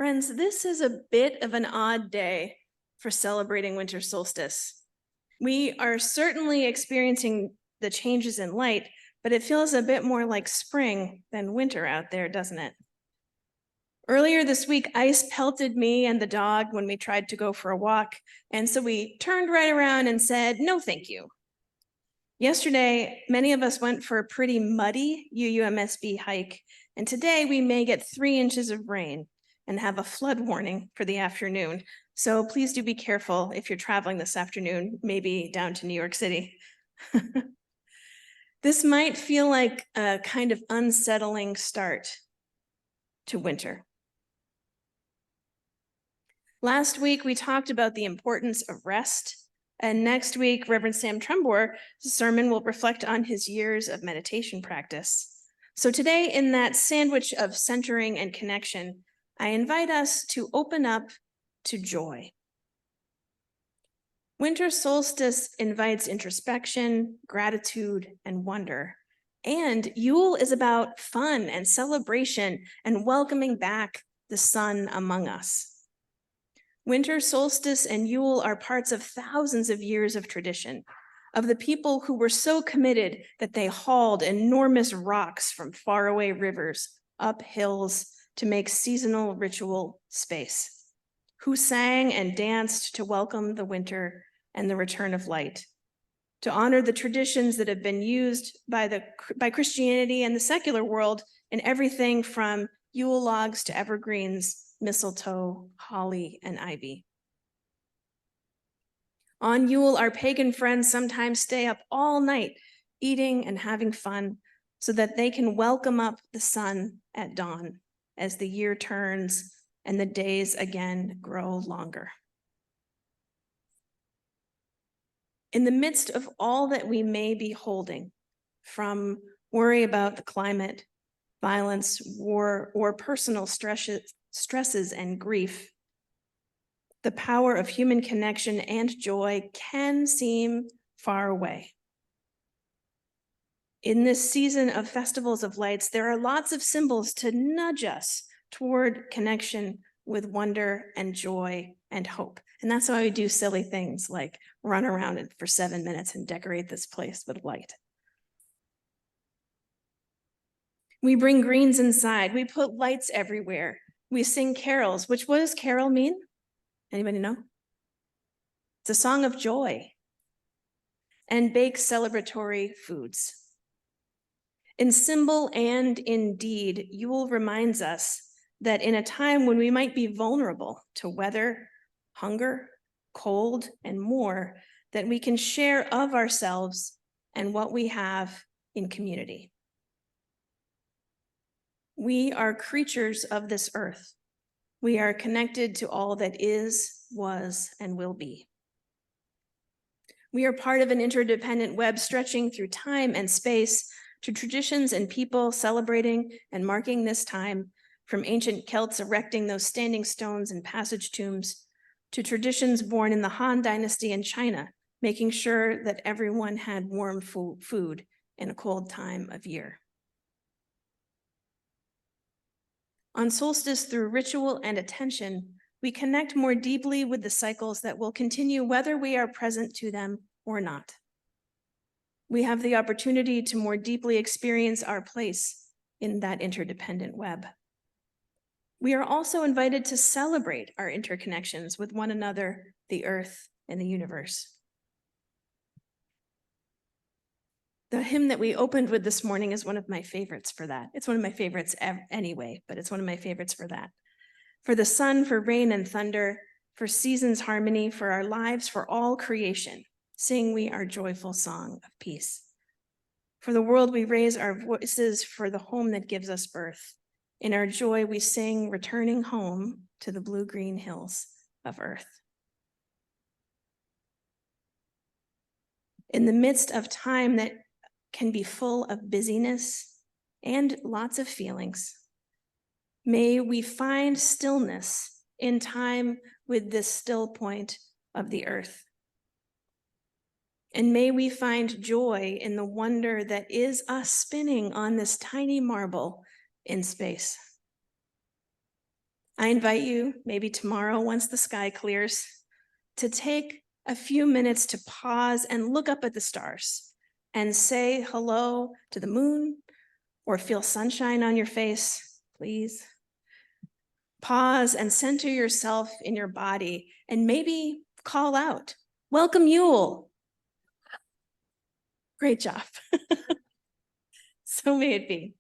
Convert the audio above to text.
Friends, this is a bit of an odd day for celebrating winter solstice. We are certainly experiencing the changes in light, but it feels a bit more like spring than winter out there, doesn't it? Earlier this week, ice pelted me and the dog when we tried to go for a walk, and so we turned right around and said, no, thank you. Yesterday, many of us went for a pretty muddy UUMSB hike, and today we may get 3 inches of rain and have a flood warning for the afternoon. So please do be careful if you're traveling this afternoon, maybe down to New York City. This might feel like a kind of unsettling start to winter. Last week, we talked about the importance of rest. And next week, Reverend Sam Trumbore's sermon will reflect on his years of meditation practice. So today, in that sandwich of centering and connection, I invite us to open up to joy. Winter solstice invites introspection, gratitude, and wonder. And Yule is about fun and celebration and welcoming back the sun among us. Winter solstice and Yule are parts of thousands of years of tradition, of the people who were so committed that they hauled enormous rocks from faraway rivers up hills to make seasonal ritual space, who sang and danced to welcome the winter and the return of light, to honor the traditions that have been used by Christianity and the secular world in everything from Yule logs to evergreens, mistletoe, holly, and ivy. On Yule, our pagan friends sometimes stay up all night eating and having fun so that they can welcome up the sun at dawn as the year turns and the days again grow longer. In the midst of all that we may be holding, from worry about the climate, violence, war, or personal stresses and grief, the power of human connection and joy can seem far away. In this season of festivals of lights, there are lots of symbols to nudge us toward connection with wonder and joy and hope. And that's why we do silly things like run around it for 7 minutes and decorate this place with light. We bring greens inside. We put lights everywhere. We sing carols, which what does carol mean? Anybody know? It's a song of joy. And bake celebratory foods. In symbol and in deed, Yule reminds us that in a time when we might be vulnerable to weather, hunger, cold, and more, that we can share of ourselves and what we have in community. We are creatures of this earth. We are connected to all that is, was, and will be. We are part of an interdependent web stretching through time and space to traditions and people celebrating and marking this time, from ancient Celts erecting those standing stones and passage tombs, to traditions born in the Han Dynasty in China, making sure that everyone had warm food in a cold time of year. On solstice, through ritual and attention, we connect more deeply with the cycles that will continue whether we are present to them or not. We have the opportunity to more deeply experience our place in that interdependent web. We are also invited to celebrate our interconnections with one another, the earth, and the universe. The hymn that we opened with this morning is one of my favorites for that. It's one of my favorites anyway, but it's one of my favorites for that. For the sun, for rain and thunder, for seasons' harmony, for our lives, for all creation, sing we our joyful song of peace. For the world, we raise our voices for the home that gives us birth. In our joy, we sing, returning home to the blue-green hills of earth. In the midst of time that can be full of busyness and lots of feelings, may we find stillness in time with this still point of the earth. And may we find joy in the wonder that is us spinning on this tiny marble in space. I invite you, maybe tomorrow, once the sky clears, to take a few minutes to pause and look up at the stars and say hello to the moon or feel sunshine on your face, please. Pause and center yourself in your body and maybe call out, "Welcome, Yule." Great job. So may it be.